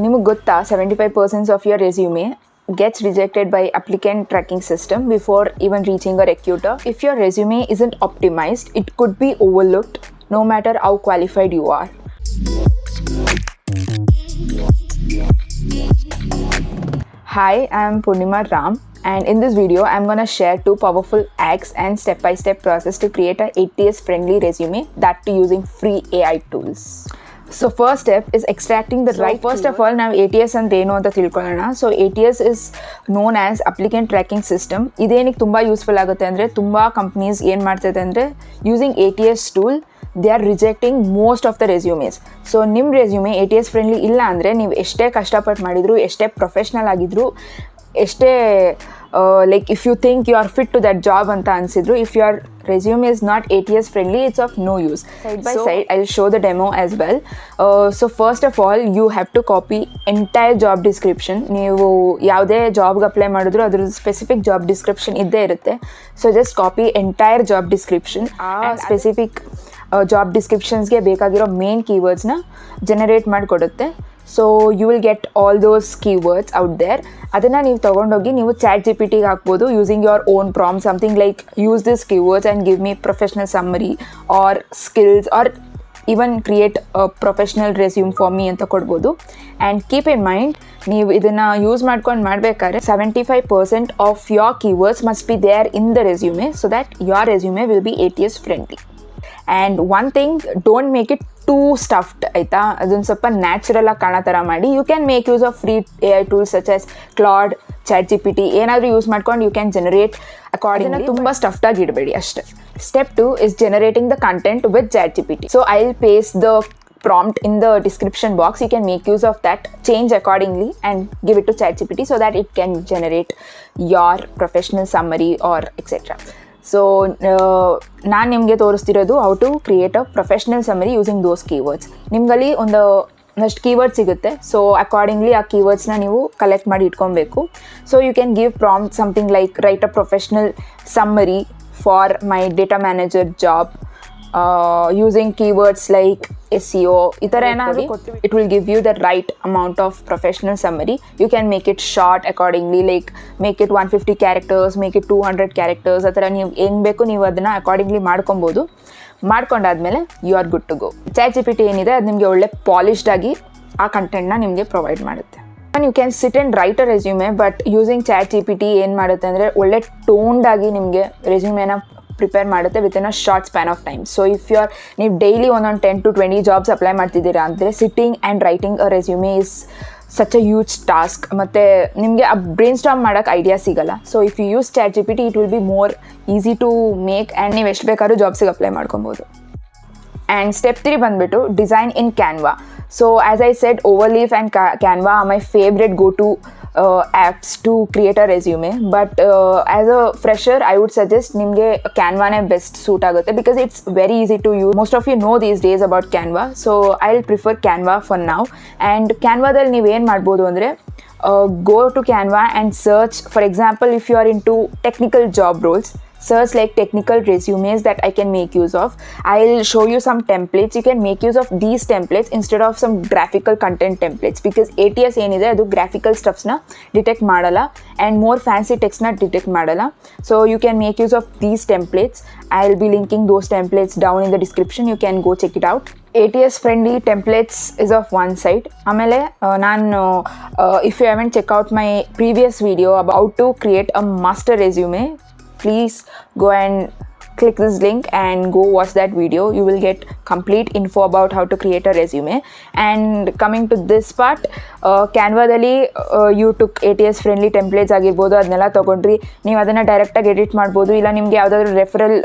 ನಿಮಗೆ ಗೊತ್ತಾ 75% of your resume gets rejected by applicant tracking system before even reaching a recruiter. If your resume isn't optimized, it could be overlooked no matter how qualified you are. Hi, I'm Poornima Ram, and in this video I'm going to share 2 powerful hacks and step-by-step process to create a ATS-friendly resume, that too using free AI tools. So first step is extracting the right keyword. First of all, ನಾವು ATS ಅಂದ್ರೆ ಏನು ಅಂತ ತಿಳ್ಕೊಳ್ಳೋಣ. So ATS is known as applicant tracking system. ಇದೇನಿಗೆ ತುಂಬ useful ಆಗುತ್ತೆ ಅಂದರೆ ತುಂಬ ಕಂಪ್ನೀಸ್ ಏನು ಮಾಡ್ತಿದೆ ಅಂದರೆ using ATS tool they are rejecting most of the resumes. So ನಿಮ್ಮ ರೆಸ್ಯೂಮೆ ATS ಫ್ರೆಂಡ್ಲಿ ಇಲ್ಲ ಅಂದರೆ ನೀವು ಎಷ್ಟೇ ಕಷ್ಟಪಟ್ಟು ಮಾಡಿದ್ರು, ಎಷ್ಟೇ ಪ್ರೊಫೆಷ್ನಲ್ ಆಗಿದ್ರು, ಎಷ್ಟೇ like if you think you are fit to that job anta ansidru, if your resume is not ATS friendly, it's of no use. Side by side I'll show the demo as well. So first of all, you have to copy entire job description. ನೀವು ಯಾವುದೇ ಜಾಬ್ಗೆ apply ಮಾಡಿದ್ರು ಅದ್ರ specific job description ಇದ್ದೇ ಇರುತ್ತೆ. So just copy entire job description. ಆ specific job ಡಿಸ್ಕ್ರಿಪ್ಷನ್ಸ್ಗೆ ಬೇಕಾಗಿರೋ main ಕೀವರ್ಡ್ಸ್ನ ಜನರೇಟ್ ಮಾಡಿಕೊಡುತ್ತೆ. So you will get all those keywords out there. ಅದನ್ನು ನೀವು ತೊಗೊಂಡೋಗಿ ನೀವು ChatGPTಗೆ ಹಾಕ್ಬೋದು using your own prompt, something like use this keywords and give me professional summary or skills or even create professional resume for me ಅಂತ ಕೊಡ್ಬೋದು. And keep in mind, ನೀವು ಇದನ್ನು ಯೂಸ್ ಮಾಡ್ಕೊಂಡು ಮಾಡಬೇಕಾದ್ರೆ 75% of your keywords must be there in the resume so that your resume will be ATS friendly. And one thing, don't make it too stuffed ಆಯಿತಾ. ಅದೊಂದು ಸ್ವಲ್ಪ natural ಆಗಿ ಕಾಣೋ ಥರ ಮಾಡಿ. You can make use of free AI tools such as Claud, ChatGPT ಏನಾದರೂ use ಮಾಡ್ಕೊಂಡು you can generate accordingly. ತುಂಬ ಸ್ಟಫ್ಡ್ ಆಗಿ ಇಡಬೇಡಿ ಅಷ್ಟೇ. Step 2 is generating the content with ChatGPT. So I'll paste the prompt in the description box. You can make use of that, change accordingly and give it to ChatGPT so that it can generate your professional summary or etc. So ನಾನು ನಿಮಗೆ ತೋರಿಸ್ತಿರೋದು how to create a professional summary using those keywords. ನಿಮ್ಗಲ್ಲಿ ಒಂದಷ್ಟು keywords ಸಿಗುತ್ತೆ. So accordingly ಆ ಕೀವರ್ಡ್ಸ್ನ ನೀವು collect ಮಾಡಿ ಇಟ್ಕೊಬೇಕು. So you can give prompt something like write a professional summary for my data manager job using keywords like SEO. ಈ ಥರ ಏನಾದರೂ it will give you the right amount of professional summary. You can make it short accordingly, like make it 150 characters, make it 200 characters. ಆ ಥರ ನೀವು ಹೆಂಗೆ ಬೇಕು ನೀವು ಅದನ್ನು ಅಕಾರ್ಡಿಂಗ್ಲಿ ಮಾಡ್ಕೊಬೋದು. ಮಾಡ್ಕೊಂಡಾದ್ಮೇಲೆ you are good to go. ChatGPT ಏನಿದೆ ಅದು ನಿಮಗೆ ಒಳ್ಳೆ ಪಾಲಿಶ್ಡ್ ಆಗಿ ಆ ಕಂಟೆಂಟ್ನ ನಿಮಗೆ ಪ್ರೊವೈಡ್ ಮಾಡುತ್ತೆ. You can sit and write a resume, but using ChatGPT ಏನು ಮಾಡುತ್ತೆ ಅಂದರೆ ಒಳ್ಳೆ ಟೋನ್ಡ್ ಆಗಿ ನಿಮಗೆ ರೆಸ್ಯೂಮೇನ ಪ್ರಿಪೇರ್ ಮಾಡುತ್ತೆ within a short span of time. So if you are ನೀವು ಡೈಲಿ ಒಂದೊಂದು 10 to 20 ಜಾಬ್ಸ್ ಅಪ್ಲೈ ಮಾಡ್ತಿದ್ದೀರಾ ಅಂದರೆ sitting and writing a resume is such a huge task. ಮತ್ತು ನಿಮಗೆ ಆ ಬ್ರೈನ್ ಸ್ಟಾರ್ಮ್ ಮಾಡೋಕ್ಕೆ ಐಡಿಯಾ ಸಿಗಲ್ಲ. So if you use ChatGPT it will be more easy to make and ನೀವು ಎಷ್ಟು ಬೇಕಾದ್ರೂ ಜಾಬ್ಸಿಗೆ ಅಪ್ಲೈ ಮಾಡ್ಕೊಬೋದು. ಆ್ಯಂಡ್ ಸ್ಟೆಪ್ 3 ಬಂದುಬಿಟ್ಟು design in Canva. So as I said, Overleaf and Canva are my favorite go-to apps to create a resume. But as a fresher, I would suggest nimge Canva ne best suit agutte because it's very easy to use. Most of you know these days about Canva. So I'll prefer Canva for now. And Canva dalli ನೀವು ಏನು ಮಾಡ್ಬೋದು ಅಂದರೆ go to Canva and search. For example, if you are into technical job roles, search like technical resumes that I can make use of. I'll show you some templates. You can make use of these templates instead of some graphical content templates because ATS ಏನಿದೆ ಅದು graphical stuffsನ detect ಮಾಡಲ್ಲ and more fancy textನ detect ಮಾಡಲ್ಲ. So you can make use of these templates. I'll be linking those templates down in the description. You can go check it out. ATS friendly templates is of one side. ಆಮೇಲೆ ನಾನು if you haven't checked out my previous video about how to create a master resume, please go and click this link and go watch that video. You will get complete info about how to create a resume. And coming to this part, Canva-ದಲ್ಲಿ you took ATS friendly templates ಆಗಿರ್ಬೋದು, ಅದನ್ನೆಲ್ಲ ತೊಗೊಂಡ್ರಿ ನೀವು ಅದನ್ನು ಡೈರೆಕ್ಟಾಗಿ edit ಮಾಡ್ಬೋದು. ಇಲ್ಲ ನಿಮಗೆ ಯಾವುದಾದ್ರೂ ರೆಫರಲ್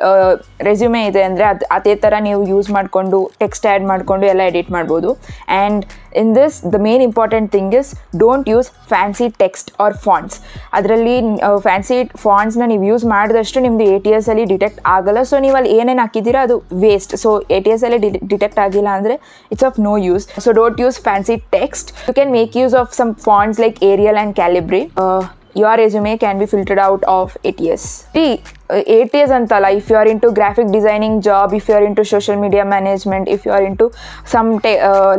ರೆಸ್ಯೂಮೆ ಇದೆ ಅಂದರೆ ಅದೇ ಥರ ನೀವು ಯೂಸ್ ಮಾಡಿಕೊಂಡು ಟೆಕ್ಸ್ಟ್ ಆ್ಯಡ್ ಮಾಡಿಕೊಂಡು ಎಲ್ಲ ಎಡಿಟ್ ಮಾಡ್ಬೋದು. And in this the main important thing is don't use fancy text or fonts. ಅದರಲ್ಲಿ ಫ್ಯಾನ್ಸಿ ಫಾಂಟ್ಸ್ನ ನೀವು ಯೂಸ್ ಮಾಡಿದಷ್ಟು ನಿಮ್ಮದು ATS-ಅಲ್ಲಿ ಡಿಟೆಕ್ಟ್ ಆಗಲ್ಲ. ಸೊ ನೀವು ಅಲ್ಲಿ ಏನೇನು ಹಾಕಿದ್ದೀರಾ ಅದು ವೇಸ್ಟ್. ಸೊ ATS-ಅಲ್ಲಿ ಡಿಟೆಕ್ಟ್ ಆಗಿಲ್ಲ ಅಂದರೆ it's of no use. So don't use fancy text. You can make use of some fonts like Arial and Calibri. your resume can be filtered out of ATS. See, ATS antala, if you are into graphic designing job, if you are into social media management, if you are into some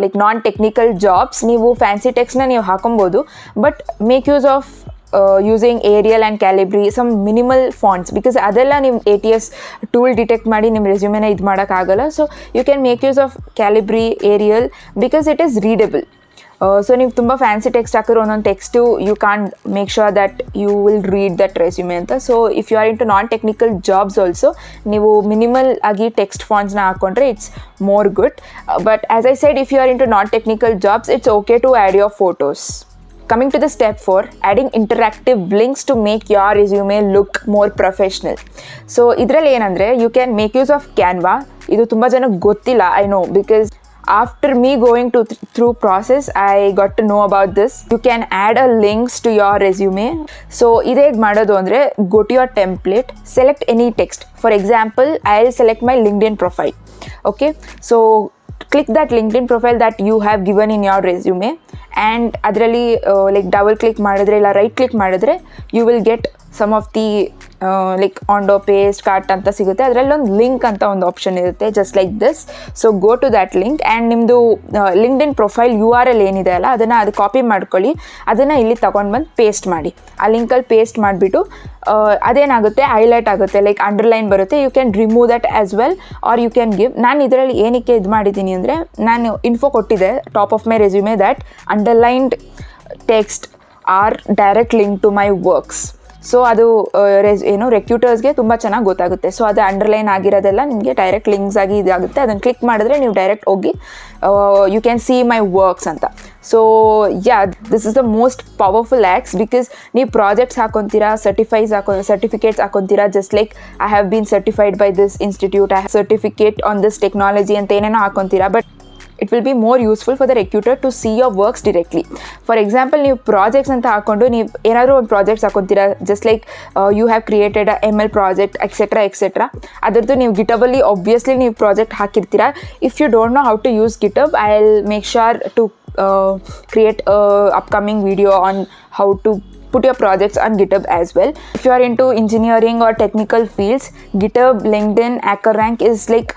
like non-technical jobs, ನೀವು fancy ಟೆಕ್ಸ್ಟ್ನ ನೀವು ಹಾಕೊಬೋದು, but make use of using Arial and Calibri, some minimal fonts, because ಅದೆಲ್ಲ ನಿಮ್ಮ ATS tool detect ಮಾಡಿ ನಿಮ್ಮ ರೆಸ್ಯೂಮೆನ ಇದು ಮಾಡೋಕ್ಕಾಗಲ್ಲ. So you can make use of Calibri, Arial, because it is readable. So ನೀವು ತುಂಬ ಫ್ಯಾನ್ಸಿ ಟೆಕ್ಸ್ಟ್ ಹಾಕಿರೋ ಒಂದೊಂದು text you can make sure that you will read that resume ಅಂತ. So if you are into non technical jobs also ನೀವು minimal ಆಗಿ text ಫಾಂಟ್ಸ್ನ ಹಾಕ್ಕೊಂಡ್ರೆ it's more good. But as I said, if you are into non technical jobs, it's okay to add your photos. Coming to the step 4, adding interactive links to make your resume look more professional. So ಇದರಲ್ಲಿ ಏನಂದರೆ, you can make use of Canva. ಇದು ತುಂಬ ಜನಕ್ಕೆ ಗೊತ್ತಿಲ್ಲ, I know, because after me going through process, I got to know about this. You can add a links to your resume. So ಇದು ಹೇಗೆ ಮಾಡೋದು ಅಂದರೆ, go to your template, select any text. For example, I'll select my LinkedIn profile. Okay, so click that LinkedIn profile that you have given in your resume, and ಅದರಲ್ಲಿ like double click ಮಾಡಿದ್ರೆ ಇಲ್ಲ ರೈಟ್ ಕ್ಲಿಕ್ ಮಾಡಿದ್ರೆ you will get some of the like undo paste cut ಅಂತ ಸಿಗುತ್ತೆ. ಅದರಲ್ಲಿ ಒಂದು ಲಿಂಕ್ ಅಂತ ಒಂದು ಆಪ್ಷನ್ ಇರುತ್ತೆ, just like this. So go to that link and ನಿಮ್ಮದು ಲಿಂಕ್ಡ್ಇನ್ ಪ್ರೊಫೈಲ್ URL ಏನಿದೆ ಅಲ್ಲ, ಅದು ಕಾಪಿ ಮಾಡ್ಕೊಳ್ಳಿ, ಅದನ್ನು ಇಲ್ಲಿ ತೊಗೊಂಡು ಬಂದು ಪೇಸ್ಟ್ ಮಾಡಿ. ಆ ಲಿಂಕಲ್ಲಿ ಪೇಸ್ಟ್ ಮಾಡಿಬಿಟ್ಟು ಅದೇನಾಗುತ್ತೆ, ಹೈಲೈಟ್ ಆಗುತ್ತೆ, ಲೈಕ್ ಅಂಡರ್ಲೈನ್ ಬರುತ್ತೆ. You can remove that as well, or you can give. ನಾನು ಇದರಲ್ಲಿ ಏನಕ್ಕೆ ಇದು ಮಾಡಿದ್ದೀನಿ ಅಂದರೆ, ನಾನು ಇನ್ಫೋ ಕೊಟ್ಟಿದ್ದೆ top of my resume that underlined text are direct link to my works. So ಅದು ರೆಕ್ಯೂಟರ್ಸ್ಗೆ ತುಂಬ ಚೆನ್ನಾಗಿ ಗೊತ್ತಾಗುತ್ತೆ. ಸೊ ಅದು ಅಂಡರ್ಲೈನ್ ಆಗಿರೋದೆಲ್ಲ ನಿಮಗೆ ಡೈರೆಕ್ಟ್ ಲಿಂಕ್ಸ್ ಆಗಿ ಇದಾಗುತ್ತೆ. ಅದನ್ನು ಕ್ಲಿಕ್ ಮಾಡಿದ್ರೆ ನೀವು ಡೈರೆಕ್ಟ್ ಹೋಗಿ you can see my works ಅಂತ. So this is the most powerful axe, because ನೀವು ಪ್ರಾಜೆಕ್ಟ್ಸ್ ಹಾಕೊತೀರಾ, ಸರ್ಟಿಫಿಕೇಟ್ಸ್ ಹಾಕೊತೀರಾ, just like I have been certified by this institute, I have certificate on this technology ಅಂತ ಏನೇನೋ ಹಾಕೊತೀರಾ. But it will be more useful for the recruiter to see your works directly. For example, ನೀವು projects ಅಂತ ಹಾಕ್ಕೊಂಡು ನೀವು ಏನಾದರೂ ಒಂದು projects ಹಾಕೊತೀರಾ, just like you have created a ML project etcetera. ಅದರದ್ದು ನೀವು ಗಿಟಬಲ್ಲಿ ಆಬ್ವಿಯಸ್ಲಿ ನೀವು ಪ್ರಾಜೆಕ್ಟ್ ಹಾಕಿರ್ತೀರಾ. If you don't know how to use GitHub, I will make sure to create a upcoming video on how to put your projects on GitHub as well. If you are into engineering or technical fields, GitHub, LinkedIn, HackerRank is like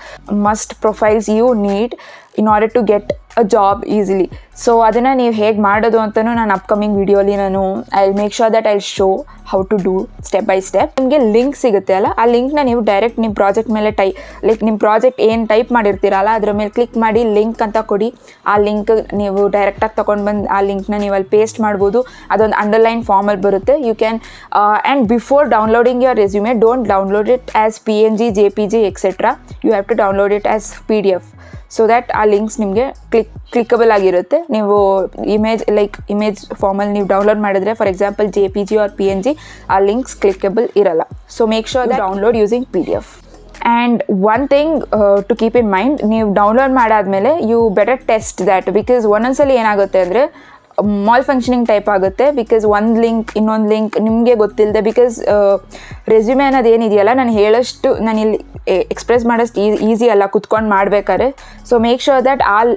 must profiles you need in order to get a job easily. ಸೊ ಅದನ್ನು ನೀವು ಹೇಗೆ ಮಾಡೋದು ಅಂತಲೂ ನಾನು upcoming ವೀಡಿಯೋಲಿ I will make sure that I will show how to do step by step. ನಿಮಗೆ link ಸಿಗುತ್ತೆ ಅಲ್ಲ, ಆ ಲಿಂಕ್ನ ನೀವು ಡೈರೆಕ್ಟ್ ನಿಮ್ಮ ಪ್ರಾಜೆಕ್ಟ್ ಮೇಲೆ ಲೈಕ್ ನಿಮ್ಮ ಪ್ರಾಜೆಕ್ಟ್ ಏನು ಟೈಪ್ ಮಾಡಿರ್ತೀರಲ್ಲ ಅದರ ಮೇಲೆ ಕ್ಲಿಕ್ ಮಾಡಿ ಲಿಂಕ್ ಅಂತ ಕೊಡಿ. ಆ ಲಿಂಕ್ ನೀವು ಡೈರೆಕ್ಟಾಗಿ ತೊಗೊಂಡು ಬಂದು ಆ ಲಿಂಕ್ನ ನೀವು ಅಲ್ಲಿ ಪೇಸ್ಟ್ ಮಾಡ್ಬೋದು. ಅದೊಂದು ಅಂಡರ್ಲೈನ್ ಫಾರ್ಮಲ್ಲಿ ಬರುತ್ತೆ. You can and before downloading your resume, don't download it as PNG, JPG etcetera. You have to download it as PDF. So that ಆ ಲಿಂಕ್ಸ್ ನಿಮಗೆ ಕ್ಲಿಕ್ಕಬಲ್ ಆಗಿರುತ್ತೆ. ನೀವು ಇಮೇಜ್ ಫಾರ್ಮಲ್ಲಿ ನೀವು ಡೌನ್ಲೋಡ್ ಮಾಡಿದ್ರೆ, for example JPG or PNG, ಆ links clickable ಇರಲ್ಲ. So make sure that download using PDF. And one thing to keep in mind, ನೀವು ಡೌನ್ಲೋಡ್ ಮಾಡಾದಮೇಲೆ you better test that, because ಒಂದೊಂದ್ಸಲಿ ಏನಾಗುತ್ತೆ ಅಂದರೆ ಮಾಲ್ ಫಂಕ್ಷನಿಂಗ್ ಟೈಪ್ ಆಗುತ್ತೆ. Because ಒಂದು link ಇನ್ನೊಂದು link ನಿಮಗೆ ಗೊತ್ತಿಲ್ಲದೆ, ಬಿಕಾಸ್ ರೆಸ್ಯೂಮೆ ಅನ್ನೋದು ಏನಿದೆಯಲ್ಲ, ನಾನು ಹೇಳೋಷ್ಟು ನಾನು ಇಲ್ಲಿ ಎಕ್ಸ್ಪ್ರೆಸ್ ಮಾಡೋಷ್ಟು ಈಸಿ ಅಲ್ಲ ಕುತ್ಕೊಂಡು ಮಾಡಬೇಕಾದ್ರೆ. So make sure that all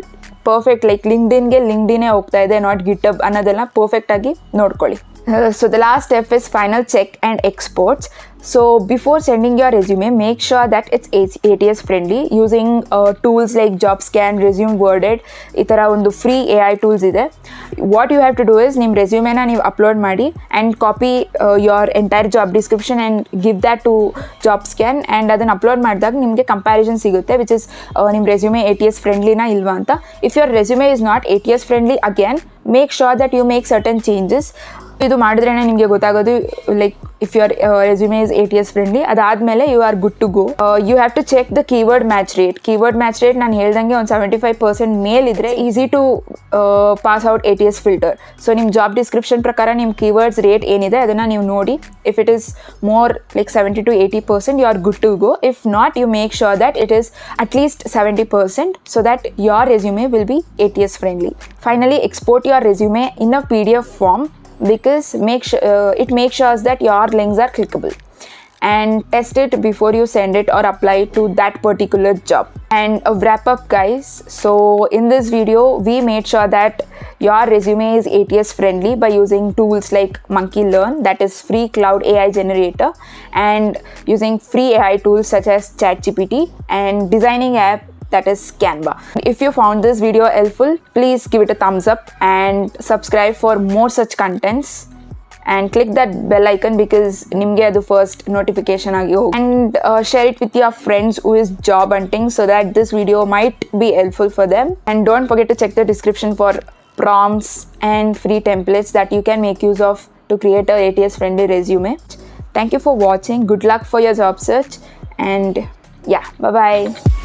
perfect, like ಲಿಂಕ್ಡಿನೇ ಹೋಗ್ತಾ ಇದೆ, ನಾಟ್ ಗಿಟಬ್ ಅನ್ನೋದೆಲ್ಲ ಪರ್ಫೆಕ್ಟಾಗಿ ನೋಡ್ಕೊಳ್ಳಿ. So the last step is final check and exports. So before sending your resume, make sure that it's ATS friendly using tools like JobScan, Resume Worded. ಈ ಥರ ಒಂದು free AI tools ಇದೆ. What you have to do is ನಿಮ್ಮ ರೆಸ್ಯೂಮೆನ ನೀವು upload ಮಾಡಿ and copy your entire job description and give that to JobScan, and ಅದನ್ನು upload ಮಾಡಿದಾಗ ನಿಮಗೆ ಕಂಪ್ಯಾರಿಸನ್ ಸಿಗುತ್ತೆ, ವಿಚ್ ಇಸ್ ನಿಮ್ಮ ರೆಸ್ಯೂಮೆ ATS ಫ್ರೆಂಡ್ಲಿನಾ ಇಲ್ವಾ ಅಂತ. If your resume is not ATS friendly, again make sure that you make certain changes. ಇದು ಮಾಡಿದ್ರೇ ನಿಮಗೆ ಗೊತ್ತಾಗೋದು like if your resume is ATS friendly. ಅದಾದಮೇಲೆ you are good to go. You have to check the keyword match rate. ನಾನು ಹೇಳ್ದಂಗೆ ಒಂದು 75% ಮೇಲಿದ್ರೆ easy to pass out ATS filter. So ನಿಮ್ಮ ಜಾಬ್ ಡಿಸ್ಕ್ರಿಪ್ಷನ್ ಪ್ರಕಾರ ನಿಮ್ಮ ಕೀವರ್ಡ್ಸ್ ರೇಟ್ ಏನಿದೆ ಅದನ್ನು ನೀವು ನೋಡಿ. If it is more like 70 to 80%, you are good to go. If not, you make sure that it is at least 70%, so that your resume will be ATS friendly. Finally, export your resume in a PDF form, because it makes sure that your links are clickable. and test it before you send it or apply to that particular job. And a wrap up, guys. So in this video we made sure that your resume is ATS friendly by using tools like Monkey Learn, that is free cloud AI generator, and using free AI tools such as ChatGPT, and designing app that is Canva. If you found this video helpful, please give it a thumbs up and subscribe for more such contents, and click that bell icon because nimge adu first notification agi hogu. And share it with your friends who is job hunting so that this video might be helpful for them. And don't forget to check the description for prompts and free templates that you can make use of to create a ATS friendly resume. Thank you for watching. Good luck for your job search, and yeah, bye bye.